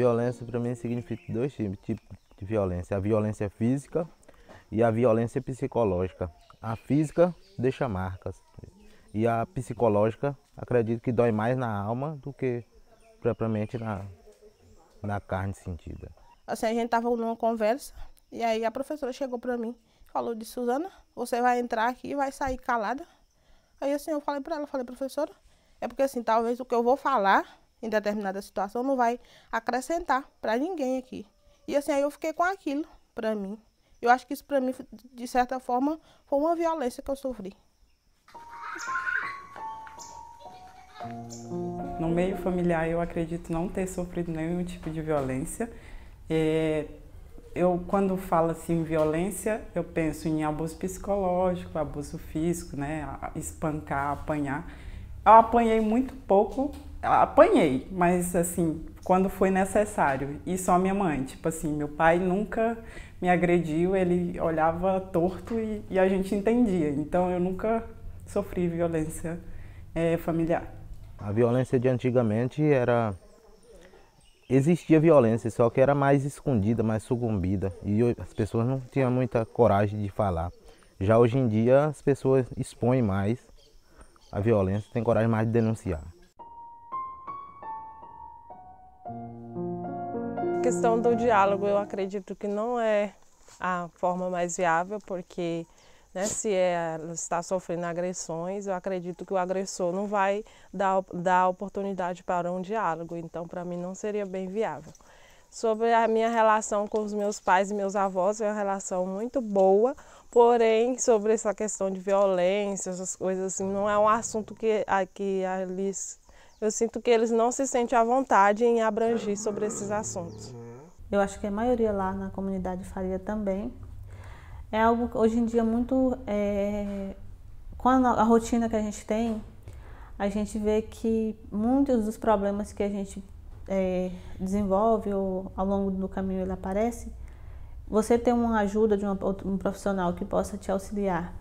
violência para mim significa dois tipos de violência. A violência física e a violência psicológica. A física deixa marcas e a psicológica acredito que dói mais na alma do que propriamente na carne sentida. Assim, a gente estava numa conversa e aí a professora chegou para mim e falou de Suzana, você vai entrar aqui e vai sair calada. Aí assim, eu falei para ela, falei, professora, é porque assim, talvez o que eu vou falar em determinada situação não vai acrescentar para ninguém aqui. E assim, aí eu fiquei com aquilo para mim. Eu acho que isso para mim, de certa forma, foi uma violência que eu sofri. No meio familiar, eu acredito não ter sofrido nenhum tipo de violência. Eu, quando falo assim violência, eu penso em abuso psicológico, abuso físico, né? Espancar, apanhar. Eu apanhei muito pouco, apanhei, mas assim, quando foi necessário. E só minha mãe, tipo assim, meu pai nunca me agrediu, ele olhava torto e a gente entendia. Então eu nunca sofri violência familiar. A violência de antigamente existia violência, só que era mais escondida, mais sucumbida. E as pessoas não tinham muita coragem de falar. Já hoje em dia as pessoas expõem mais a violência, têm coragem mais de denunciar. A questão do diálogo eu acredito que não é a forma mais viável, porque né, se ela está sofrendo agressões, eu acredito que o agressor não vai dar oportunidade para um diálogo, então para mim não seria bem viável. Sobre a minha relação com os meus pais e meus avós, é uma relação muito boa, porém sobre essa questão de violência, essas coisas assim, não é um assunto que eu sinto que eles não se sentem à vontade em abranger sobre esses assuntos. Eu acho que a maioria lá na comunidade faria também. É algo hoje em dia muito... com a rotina que a gente tem, a gente vê que muitos dos problemas que a gente desenvolve ou ao longo do caminho ele aparece, você ter uma ajuda de um profissional que possa te auxiliar,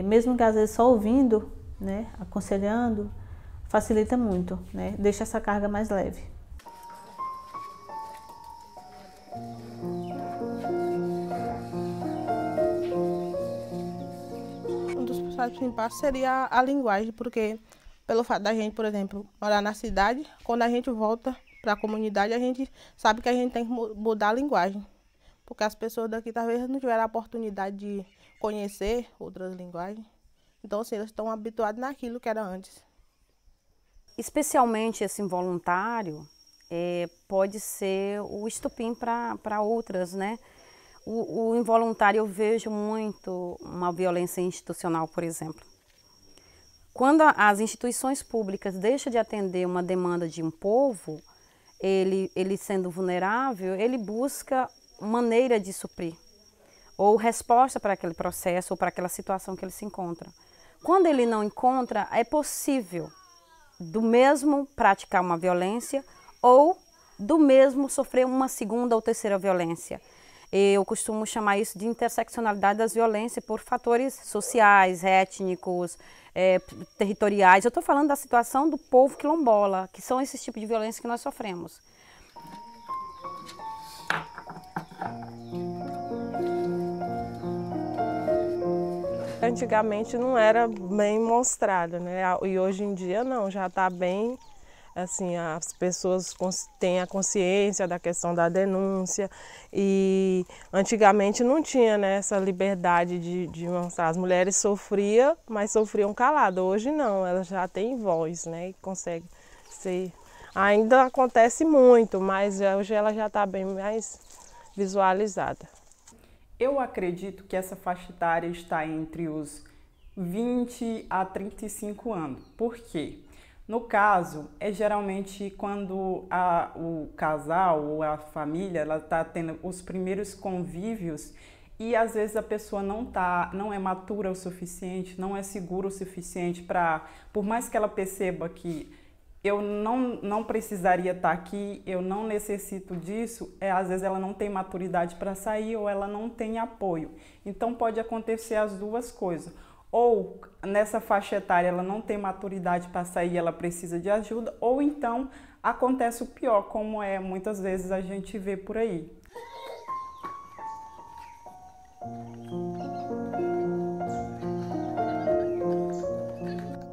mesmo que às vezes só ouvindo, né, aconselhando, facilita muito, né, deixa essa carga mais leve. Um dos principais seria a linguagem, porque pelo fato da gente, por exemplo, morar na cidade, quando a gente volta para a comunidade, a gente sabe que a gente tem que mudar a linguagem, porque as pessoas daqui talvez não tiveram a oportunidade de conhecer outras linguagens, então assim, eles estão habituados naquilo que era antes. Especialmente esse involuntário pode ser o estupim para outras, né? O involuntário eu vejo muito uma violência institucional, por exemplo. Quando as instituições públicas deixam de atender uma demanda de um povo, ele sendo vulnerável, ele busca maneira de suprir, ou resposta para aquele processo, ou para aquela situação que ele se encontra. Quando ele não encontra, é possível do mesmo praticar uma violência ou do mesmo sofrer uma segunda ou terceira violência. Eu costumo chamar isso de interseccionalidade das violências por fatores sociais, étnicos, territoriais. Eu estou falando da situação do povo quilombola, que são esses tipos de violência que nós sofremos. Antigamente não era bem mostrado, né? E hoje em dia não, já está bem, assim, as pessoas têm a consciência da questão da denúncia e antigamente não tinha, né, essa liberdade de mostrar. As mulheres sofriam, mas sofriam calado. Hoje não, elas já têm voz, né, e conseguem ser. Ainda acontece muito, mas hoje ela já está bem mais visualizada. Eu acredito que essa faixa etária está entre os 20 a 35 anos. Por quê? No caso, geralmente quando o casal ou a família está tendo os primeiros convívios e às vezes a pessoa não é matura o suficiente, não é segura o suficiente para, por mais que ela perceba que eu não precisaria estar aqui, eu não necessito disso, às vezes ela não tem maturidade para sair ou ela não tem apoio. Então pode acontecer as duas coisas. Ou nessa faixa etária ela não tem maturidade para sair, ela precisa de ajuda, ou então acontece o pior, como muitas vezes a gente vê por aí.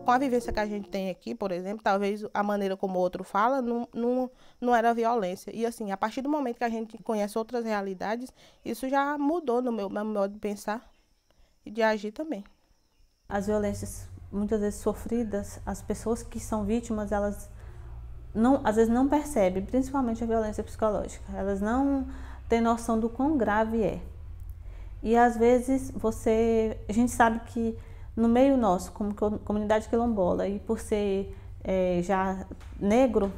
Com a vivência que a gente tem aqui, por exemplo, talvez a maneira como o outro fala não era violência. E assim, a partir do momento que a gente conhece outras realidades, isso já mudou no meu modo de pensar e de agir também. As violências muitas vezes sofridas, as pessoas que são vítimas, elas não, às vezes não percebem, principalmente a violência psicológica. Elas não têm noção do quão grave é. E às vezes a gente sabe que no meio nosso, como comunidade quilombola, e por ser já negro,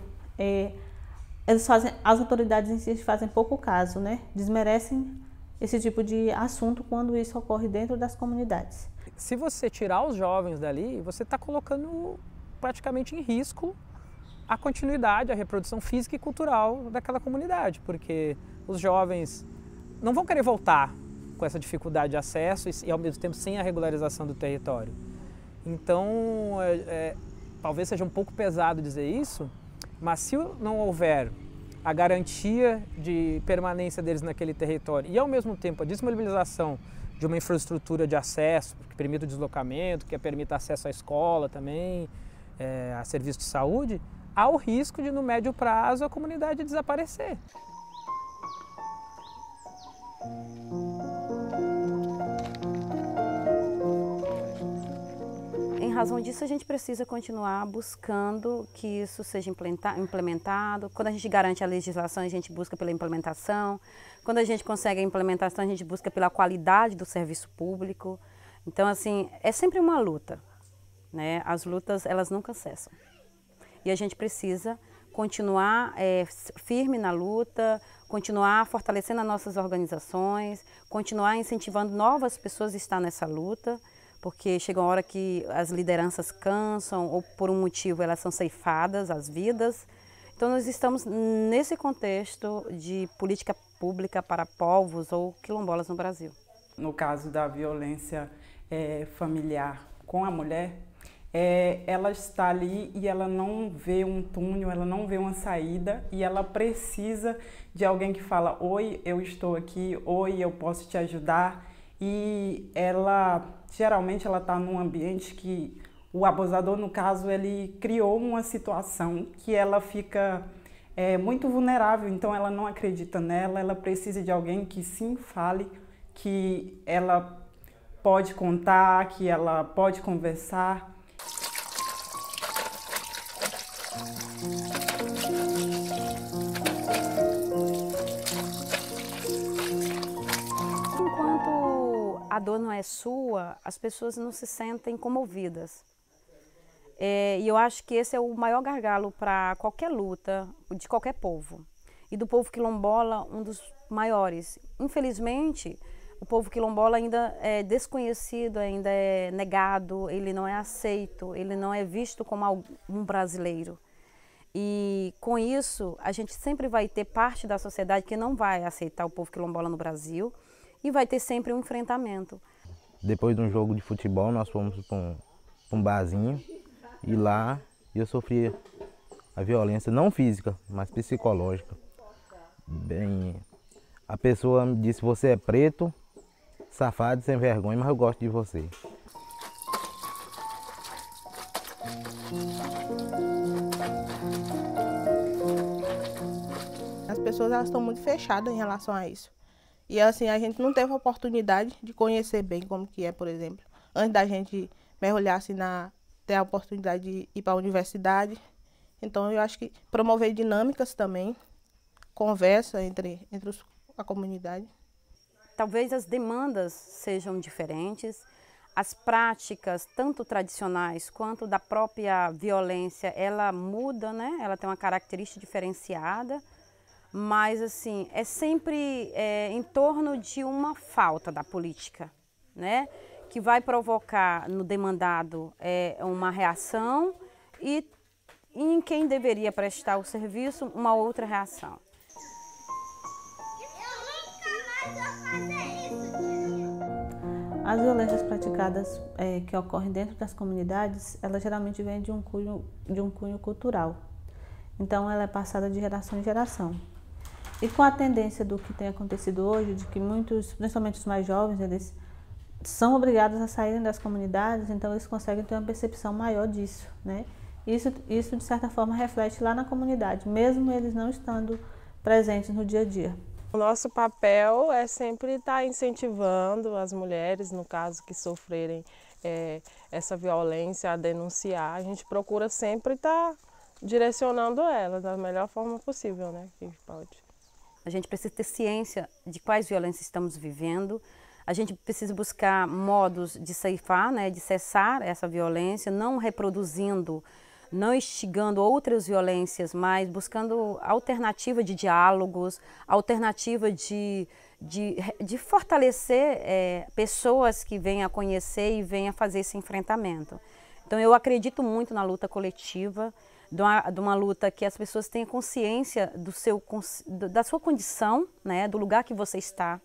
as autoridades em si fazem pouco caso, né? Desmerecem esse tipo de assunto quando isso ocorre dentro das comunidades. Se você tirar os jovens dali, você está colocando praticamente em risco a continuidade, a reprodução física e cultural daquela comunidade, porque os jovens não vão querer voltar com essa dificuldade de acesso e ao mesmo tempo sem a regularização do território. Então, talvez seja um pouco pesado dizer isso, mas se não houver a garantia de permanência deles naquele território e ao mesmo tempo a disponibilização de uma infraestrutura de acesso que permita o deslocamento, que permita acesso à escola também, a serviços de saúde, há o risco de no médio prazo a comunidade desaparecer. Em razão disso, a gente precisa continuar buscando que isso seja implementado. Quando a gente garante a legislação, a gente busca pela implementação. Quando a gente consegue a implementação, a gente busca pela qualidade do serviço público. Então, assim, é sempre uma luta, né? As lutas, elas nunca cessam. E a gente precisa continuar firme na luta, continuar fortalecendo as nossas organizações, continuar incentivando novas pessoas a estar nessa luta, porque chega uma hora que as lideranças cansam ou por um motivo elas são ceifadas, as vidas. Então nós estamos nesse contexto de política pública para povos ou quilombolas no Brasil. No caso da violência familiar com a mulher, ela está ali e ela não vê um túnel, ela não vê uma saída e ela precisa de alguém que fala: oi, eu estou aqui, oi, eu posso te ajudar. E geralmente ela está num ambiente que o abusador, no caso, ele criou uma situação que ela fica muito vulnerável, então ela não acredita nela, ela precisa de alguém que sim fale, que ela pode contar, que ela pode conversar. Enquanto a dor não é sua, as pessoas não se sentem comovidas. E eu acho que esse é o maior gargalo para qualquer luta de qualquer povo. E do povo quilombola, um dos maiores. Infelizmente, o povo quilombola ainda é desconhecido, ainda é negado, ele não é aceito, ele não é visto como um brasileiro. E com isso, a gente sempre vai ter parte da sociedade que não vai aceitar o povo quilombola no Brasil e vai ter sempre um enfrentamento. Depois de um jogo de futebol, nós fomos para um barzinho e lá eu sofri a violência, não física, mas psicológica. A pessoa me disse: você é preto, safado, sem vergonha, mas eu gosto de você. As pessoas elas estão muito fechadas em relação a isso. E assim, a gente não teve a oportunidade de conhecer bem como que é, por exemplo. Antes da gente mergulhar assim, ter a oportunidade de ir para a universidade. Então eu acho que promover dinâmicas também, conversa entre a comunidade. Talvez as demandas sejam diferentes, as práticas, tanto tradicionais quanto da própria violência, ela muda, né? Ela tem uma característica diferenciada, mas assim, é sempre em torno de uma falta da política, né? Que vai provocar no demandado uma reação e em quem deveria prestar o serviço, uma outra reação. As violências praticadas que ocorrem dentro das comunidades, elas geralmente vêm de um cunho cultural. Então ela é passada de geração em geração. E com a tendência do que tem acontecido hoje, de que muitos, principalmente os mais jovens, eles são obrigados a saírem das comunidades, então eles conseguem ter uma percepção maior disso, né? Isso de certa forma reflete lá na comunidade, mesmo eles não estando presentes no dia a dia. O nosso papel é sempre estar incentivando as mulheres, no caso que sofrerem essa violência, a denunciar. A gente procura sempre estar direcionando elas da melhor forma possível, né? Que pode. A gente precisa ter ciência de quais violências estamos vivendo. A gente precisa buscar modos de ceifar, né, de cessar essa violência, não reproduzindo, não instigando outras violências, mas buscando alternativa de diálogos, alternativa de fortalecer pessoas que venham a conhecer e venham a fazer esse enfrentamento. Então eu acredito muito na luta coletiva, de uma luta que as pessoas tenham consciência da sua condição, né, do lugar que você está.